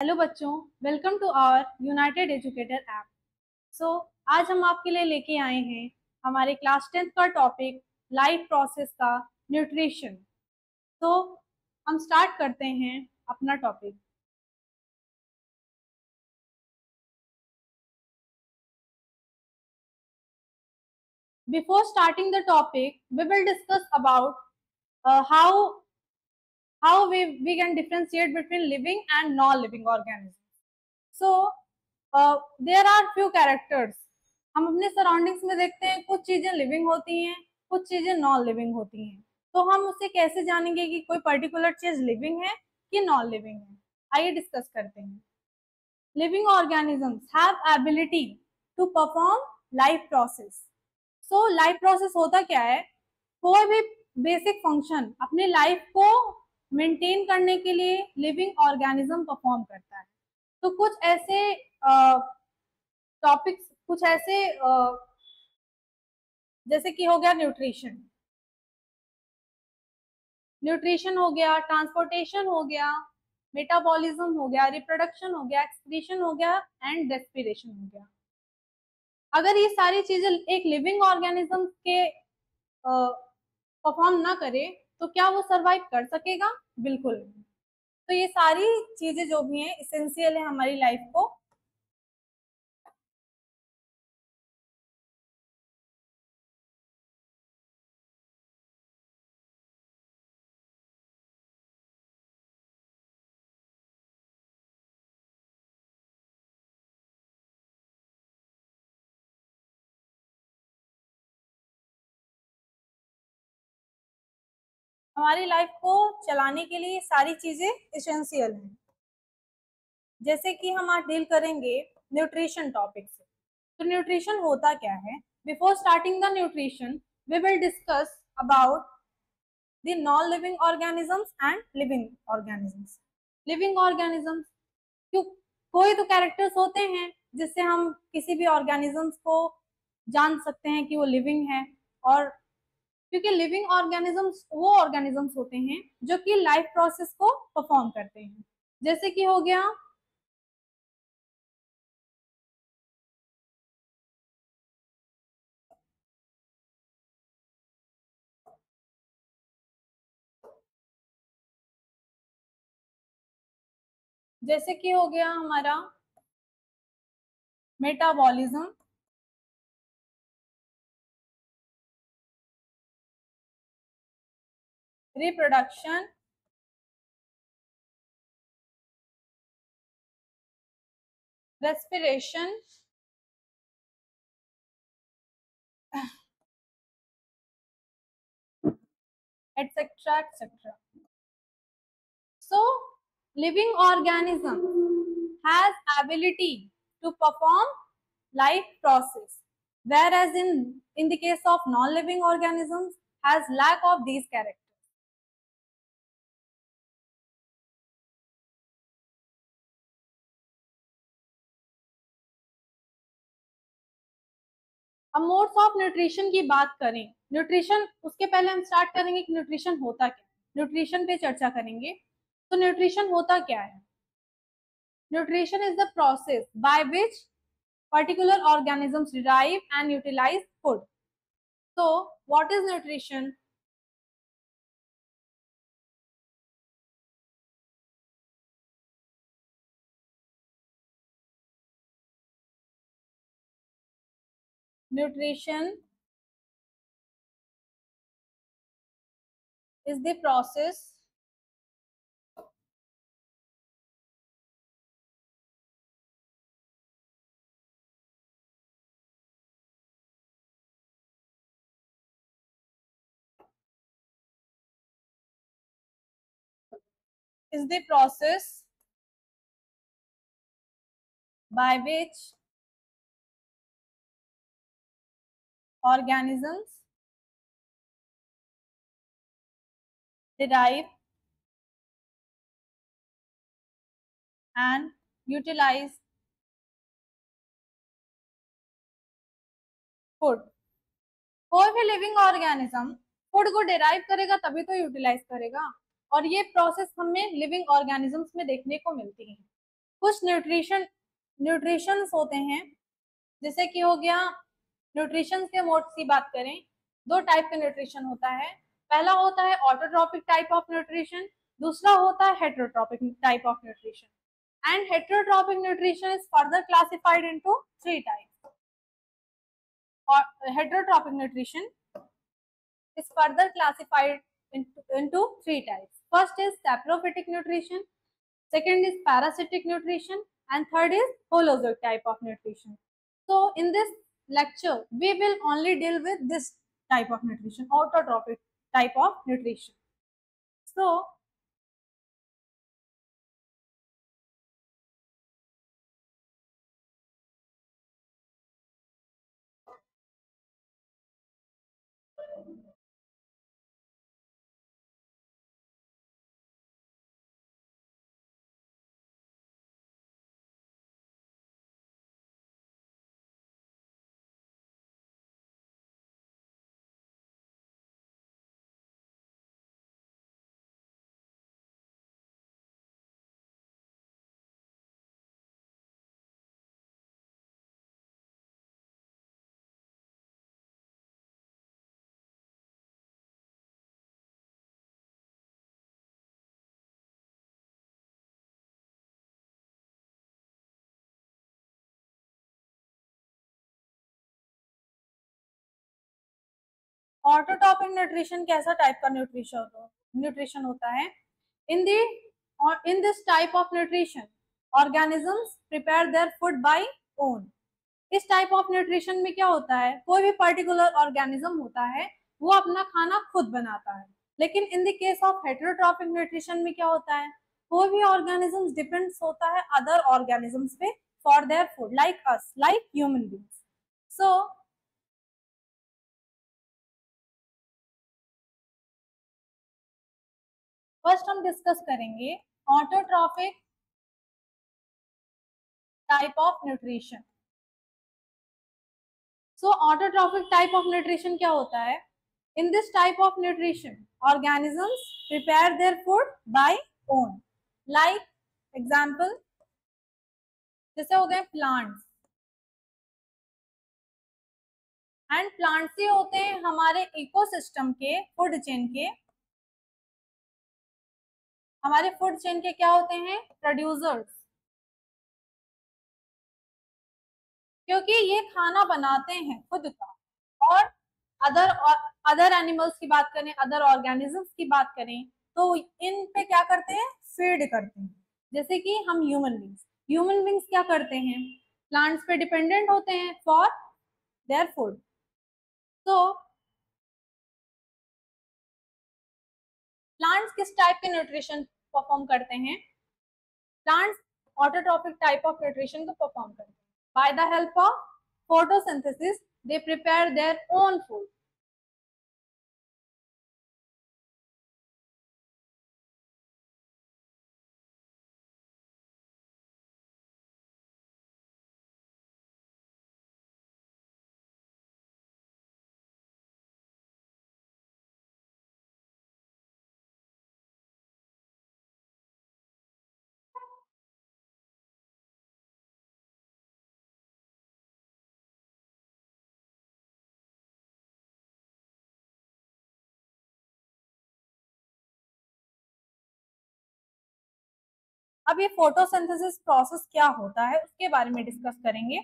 Hello बच्चों, welcome to our United Educator app. So आज हम आपके लिए लेके आए हैं हमारे क्लास 10th का टॉपिक लाइफ प्रोसेस का न्यूट्रिशन। तो हम स्टार्ट करते हैं अपना topic. Before starting the topic we will discuss about how we can differentiate between living and non-living organisms. So there are few characters. हम अपने सराउंडिंग्स में देखते हैं कुछ चीजें लिविंग होती हैं, कुछ चीजें नॉन लिविंग होती हैं। तो हम उसे कैसे जानेंगे कि कोई पर्टिकुलर चीज लिविंग है कि नॉन लिविंग है? आइए डिस्कस करते हैं। Living organisms have ability to perform life process. So life process होता क्या है? कोई भी बेसिक फंक्शन अपने लाइफ को मेंटेन करने के लिए लिविंग ऑर्गेनिज्म परफॉर्म करता है। तो कुछ ऐसे टॉपिक्स, कुछ ऐसे जैसे कि हो गया न्यूट्रिशन, हो गया, ट्रांसपोर्टेशन हो गया, मेटाबॉलिज्म हो गया, रिप्रोडक्शन हो गया, एक्सक्रीशन हो गया एंड रेस्पिरेशन हो गया। अगर ये सारी चीजें एक लिविंग ऑर्गेनिज्म के परफॉर्म ना करे तो क्या वो सरवाइव कर सकेगा? बिल्कुल नहीं। तो ये सारी चीजें जो भी हैं इसेंशियल है हमारी लाइफ को। हमारी लाइफ को चलाने के लिए सारी चीजें इसेंशियल हैं। जैसे कि हम आज डील करेंगे न्यूट्रिशन टॉपिक से। तो न्यूट्रिशन होता क्या है? Before starting the nutrition we will discuss about the non living organisms and living organisms. Living organisms क्यों? कोई तो कैरेक्टर्स होते हैं जिससे हम किसी भी ऑर्गेनिजम्स को जान सकते हैं कि वो लिविंग है। और क्योंकि लिविंग ऑर्गेनिजम्स वो ऑर्गेनिजम्स होते हैं जो कि लाइफ प्रोसेस को परफॉर्म करते हैं। जैसे कि हो गया हमारा metabolism, reproduction, respiration, etcetera etcetera. So living organism has ability to perform life process, whereas in the case of non-living organisms has lack of these characters. अब मोड्स ऑफ न्यूट्रिशन की बात करें, न्यूट्रिशन उसके पहले हम स्टार्ट करेंगे कि nutrition होता क्या, न्यूट्रिशन पे चर्चा करेंगे। तो न्यूट्रिशन होता क्या है? Nutrition is the process by which particular organisms derive and utilize food. So what is nutrition? Nutrition is the process by which organisms derive and utilize food. कोई भी लिविंग ऑर्गेनिज्म फूड को derive करेगा तभी तो utilise करेगा, और ये process हमें लिविंग ऑर्गेनिजम्स में देखने को मिलती है। कुछ न्यूट्रिशंस होते हैं, जैसे कि हो गया न्यूट्रिशन के मोड की बात करें, दो टाइप का न्यूट्रिशन होता है। पहला होता है ऑटोट्रॉपिक टाइप ऑफ न्यूट्रिशन, दूसरा होता है heterotrophic type of nutrition. And heterotrophic nutrition is further classified into three types. और heterotropic nutrition is further classified into three types. First is saprophytic nutrition, second is parasitic nutrition, and third is holozoic type of nutrition. So in this lecture, we will only deal with this type of nutrition, autotrophic type of nutrition. So autotrophic nutrition कैसा type का nutrition होता है? In the in this type of nutrition organisms prepare their food by own. इस type of nutrition में क्या होता है, कोई भी पर्टिकुलर ऑर्गेनिज्म होता है वो अपना खाना खुद बनाता है। लेकिन in the case of heterotrophic nutrition में क्या होता है, कोई भी ऑर्गेनिज्म डिपेंड्स होता है अदर ऑर्गेनिजम्स पे for their food, like us, like human beings. So first हम डिस्कस करेंगे autotrophic type of nutrition. So autotrophic type of nutrition क्या होता है? इन this type of nutrition organisms prepare their food by own, like example जैसे हो गए plants. And plants ही होते हैं हमारे इकोसिस्टम के, फूड चेन के, हमारे फूड चेन के क्या होते हैं, प्रोड्यूसर्स। क्योंकि ये खाना बनाते हैं खुद का। और अदर अदर एनिमल्स की बात करें, अदर ऑर्गेनिजम्स की बात करें, तो इन पे क्या करते हैं, फीड करते हैं। जैसे कि हम ह्यूमन बींग्स क्या करते हैं, प्लांट्स पे डिपेंडेंट होते हैं फॉर देयर फूड। तो प्लांट्स किस टाइप के न्यूट्रिशन परफॉर्म करते हैं? Plants autotrophic type of nutrition को परफॉर्म करते हैं। By the help of photosynthesis they prepare their own food. अब ये फोटोसिंथेसिस प्रोसेस क्या होता है उसके बारे में डिस्कस करेंगे।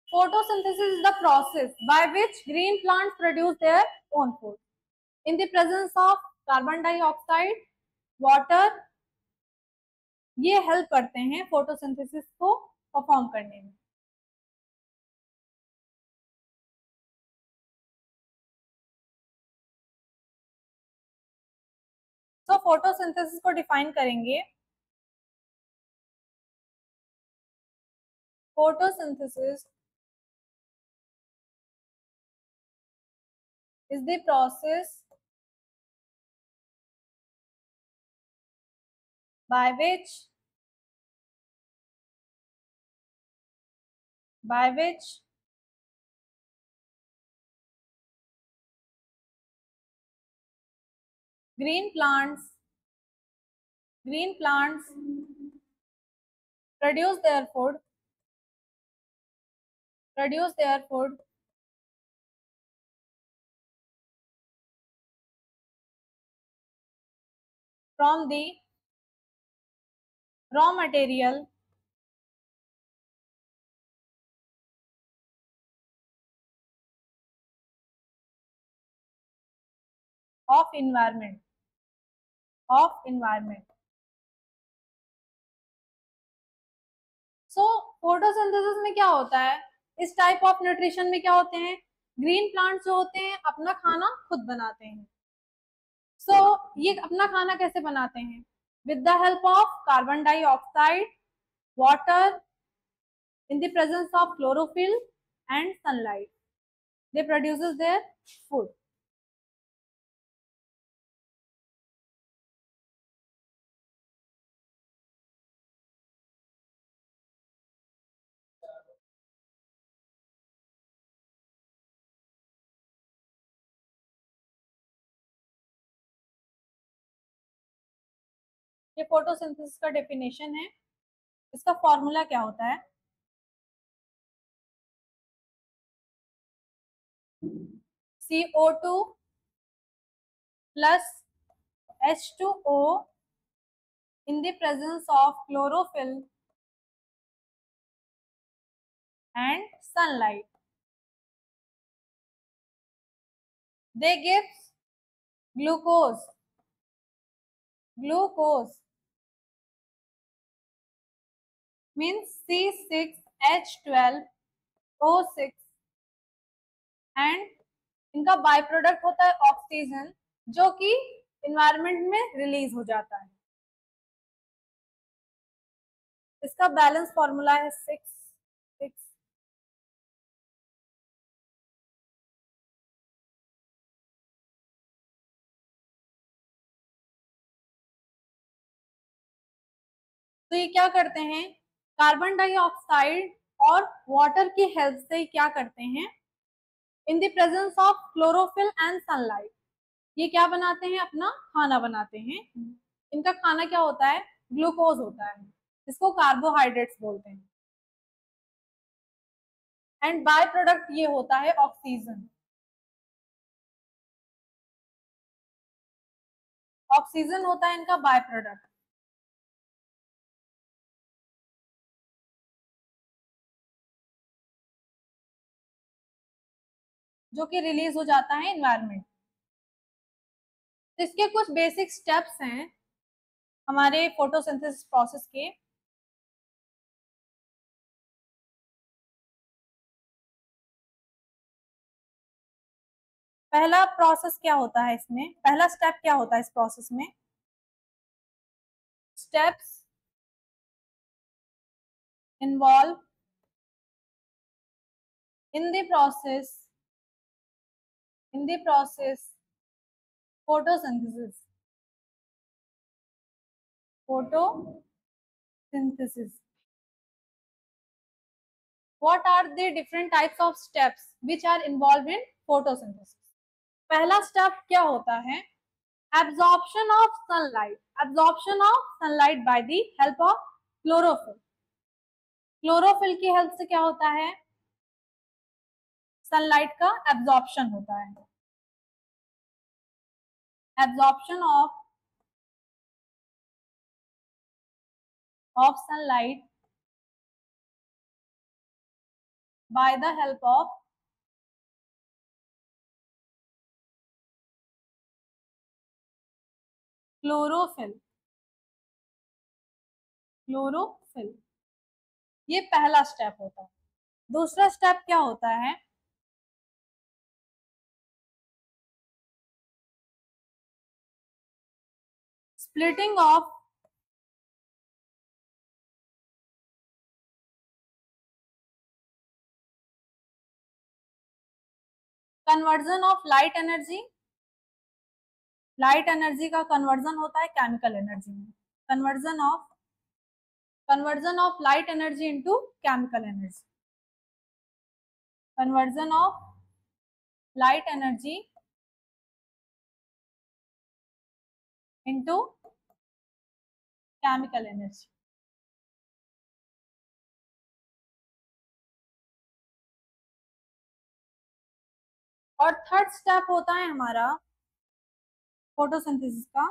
Photosynthesis is the process by which green plants produce their own food in the presence of carbon dioxide, water। ये हेल्प करते हैं फोटोसिंथेसिस को परफॉर्म करने में। तो फोटोसिंथेसिस को डिफाइन करेंगे। Photosynthesis is the process by which green plants green plants produce their food from the raw material of environment. So photosynthesis में क्या होता है, इस टाइप ऑफ न्यूट्रिशन में क्या होते हैं, ग्रीन प्लांट्स जो होते हैं अपना खाना खुद बनाते हैं। सो ये अपना खाना कैसे बनाते हैं, with the help of carbon dioxide, water, in the presence of chlorophyll and sunlight, they produces their food. ये फोटोसिंथेसिस का डेफिनेशन है, इसका फॉर्मूला क्या होता है, CO2 plus H2O in the presence of chlorophyll and sunlight, they give glucose means C6H12O6 and इनका by product होता है ऑक्सीजन, जो कि इन्वायरमेंट में रिलीज हो जाता है। इसका बैलेंस फॉर्मूला है 6 तो ये क्या करते हैं, कार्बन डाइऑक्साइड और वाटर की हेल्प से क्या करते हैं, in the presence of chlorophyll and sunlight, ये क्या बनाते हैं, अपना खाना बनाते हैं। इनका खाना क्या होता है, ग्लूकोज होता है, इसको कार्बोहाइड्रेट्स बोलते हैं, एंड बाय प्रोडक्ट ये होता है ऑक्सीजन। ऑक्सीजन होता है इनका बाय प्रोडक्ट, जो कि रिलीज हो जाता है इन्वायरमेंट। तो इसके कुछ बेसिक स्टेप्स हैं हमारे फोटोसिंथेसिस प्रोसेस के। पहला प्रोसेस क्या होता है इसमें, पहला स्टेप क्या होता है इस प्रोसेस में, steps involve in the process photosynthesis what are the different types of steps which are involved in photosynthesis। पहला स्टेप क्या होता है, absorption of sunlight by the help of chlorophyll की हेल्प से क्या होता है, सनलाइट का एब्जॉर्प्शन होता है, absorption of sunlight by the help of chlorophyll. ये पहला स्टेप होता है। दूसरा स्टेप क्या होता है, splitting of conversion of light energy का कन्वर्जन होता है केमिकल एनर्जी में, conversion of light energy into chemical energy, conversion of light energy into chemical energy. और थर्ड स्टेप होता है हमारा फोटोसिंथेसिस का,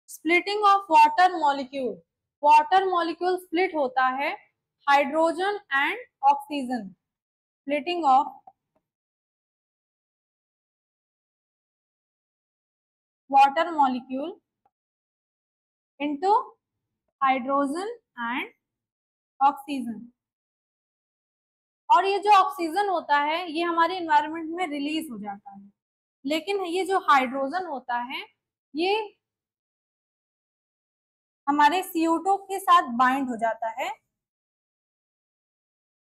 splitting of water molecule. Water molecule split होता है hydrogen and oxygen, splitting of water molecule into hydrogen and oxygen. और ये जो ऑक्सीजन होता है ये हमारे इन्वायरमेंट में रिलीज हो जाता है, लेकिन ये जो हाइड्रोजन होता है ये हमारे CO2 के साथ बाइंड हो जाता है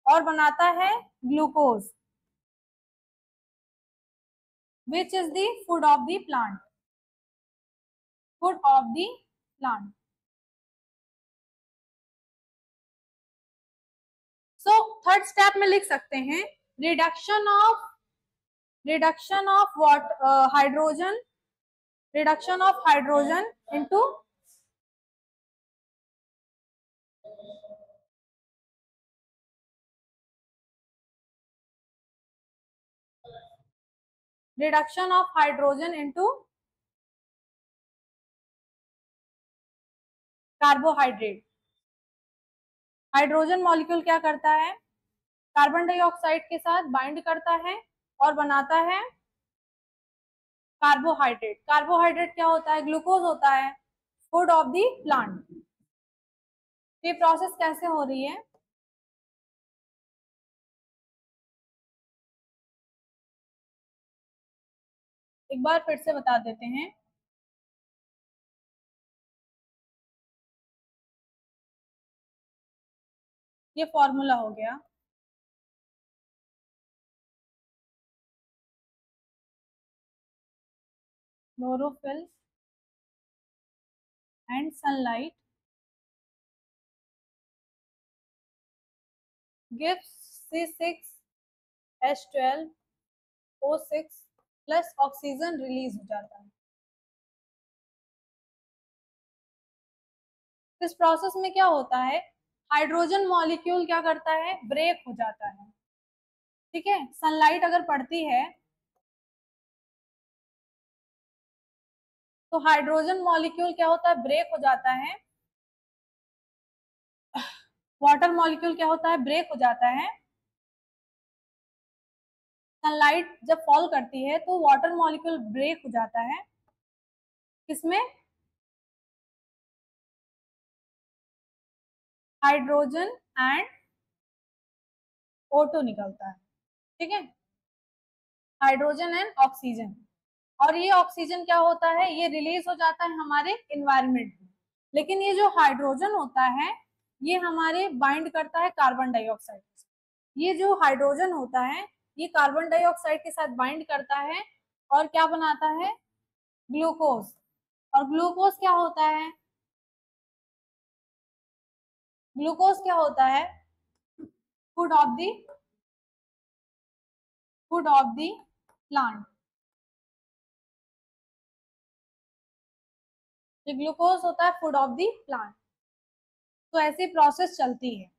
और बनाता है glucose, which is the food of the plant, food of the plant. So third step में लिख सकते हैं reduction of what hydrogen, reduction of hydrogen into reduction of hydrogen into carbohydrate. Hydrogen molecule क्या करता है, कार्बन डाइऑक्साइड के साथ bind करता है और बनाता है कार्बोहाइड्रेट। कार्बोहाइड्रेट क्या होता है, ग्लूकोज होता है, फूड ऑफ द प्लांट। ये प्रोसेस कैसे हो रही है, एक बार फिर से बता देते हैं। ये फॉर्मूला हो गया, chlorophyll and sunlight gives C6H12O6 plus oxygen release हो जाता है। इस प्रोसेस में क्या होता है, हाइड्रोजन मॉलिक्यूल क्या करता है, ब्रेक हो जाता है। ठीक है, सनलाइट अगर पड़ती है तो हाइड्रोजन मॉलिक्यूल क्या होता है, ब्रेक हो जाता है, वाटर मॉलिक्यूल क्या होता है, ब्रेक हो जाता है। सनलाइट जब फॉल करती है तो वाटर मॉलिक्यूल ब्रेक हो जाता है, किसमें, हाइड्रोजन एंड O2 निकलता है। ठीक है, हाइड्रोजन एंड ऑक्सीजन। और ये ऑक्सीजन क्या होता है, ये रिलीज हो जाता है हमारे इन्वायरमेंट में, लेकिन ये जो हाइड्रोजन होता है ये हमारे बाइंड करता है कार्बन डाइऑक्साइड। ये जो हाइड्रोजन होता है ये कार्बन डाइऑक्साइड के साथ बाइंड करता है और क्या बनाता है, ग्लूकोज। और ग्लूकोज क्या होता है, ग्लूकोज क्या होता है, food of the food of the plant. ये ग्लूकोज होता है फूड ऑफ द प्लांट। तो ऐसी प्रोसेस चलती है।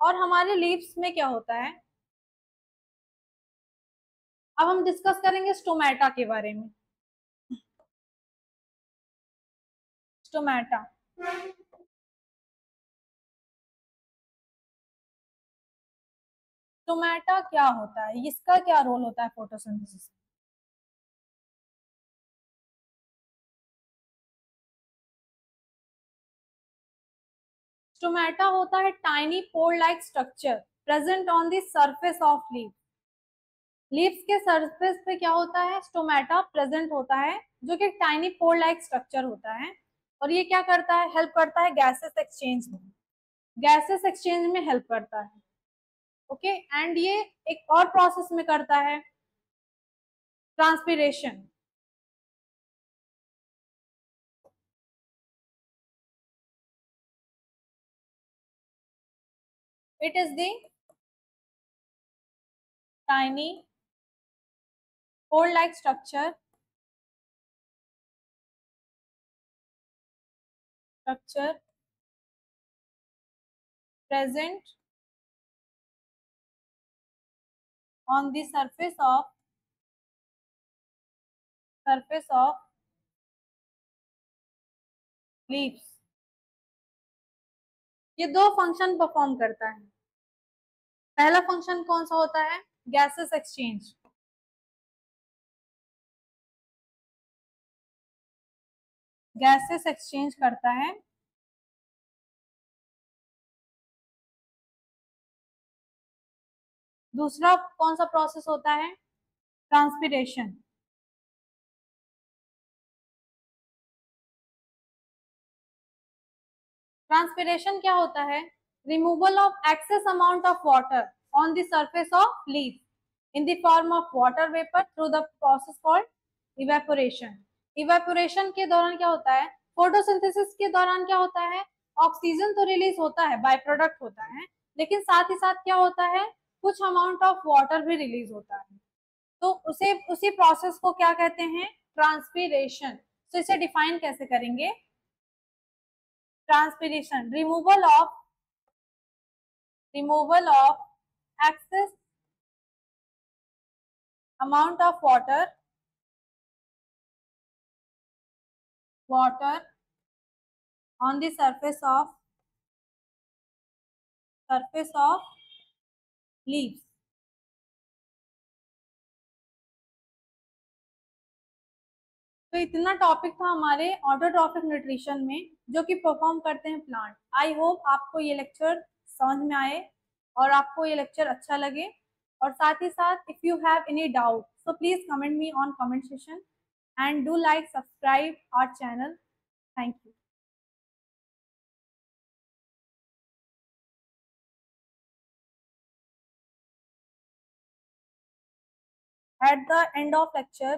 और हमारे लीव्स में क्या होता है, अब हम डिस्कस करेंगे स्टोमेटा के बारे में। स्टोमेटा, स्टोमेटा क्या होता है, इसका क्या रोल होता है फोटोसिंथेसिस में। स्टोमेटा होता है tiny pore like structure present on the surface of leaf. Leaves के सरफेस पे क्या होता है, स्टोमेटा प्रेजेंट होता है, जो कि टाइनी पोर लाइक स्ट्रक्चर होता है। और ये क्या करता है, हेल्प करता है गैसेस एक्सचेंज में, गैसेस एक्सचेंज में हेल्प करता है। ओके, एंड ये एक और प्रोसेस में करता है, transpiration. It is the tiny pore like structure structure present on the surface of leaves। ये दो फंक्शन परफॉर्म करता है। पहला फंक्शन कौन सा होता है? Gases exchange. गैसेस एक्सचेंज करता है। दूसरा कौन सा प्रोसेस होता है? ट्रांसपिरेशन। ट्रांसपिरेशन क्या होता है? Removal of excess amount of water on the surface of leaf in the form of water vapour through the process called evaporation. Evaporation के दौरान क्या होता है? फोटोसिंथेसिस के दौरान क्या होता है? ऑक्सीजन तो रिलीज होता है, बाय प्रोडक्ट होता है, लेकिन साथ ही साथ क्या होता है? कुछ अमाउंट ऑफ वाटर भी रिलीज होता है। तो उसी प्रोसेस को क्या कहते हैं? ट्रांसपीरेशन। तो इसे डिफाइन कैसे करेंगे? Transpiration, removal of excess amount of water on the surface of leaves। तो इतना टॉपिक था हमारे ऑटोट्रॉफिक न्यूट्रिशन में, जो कि परफॉर्म करते हैं प्लांट। आई होप आपको ये लेक्चर समझ में आए और आपको ये लेक्चर अच्छा लगे। और साथ ही साथ if you have any doubt so please comment me on comment session and do like subscribe our channel। Thank you। At the end of lecture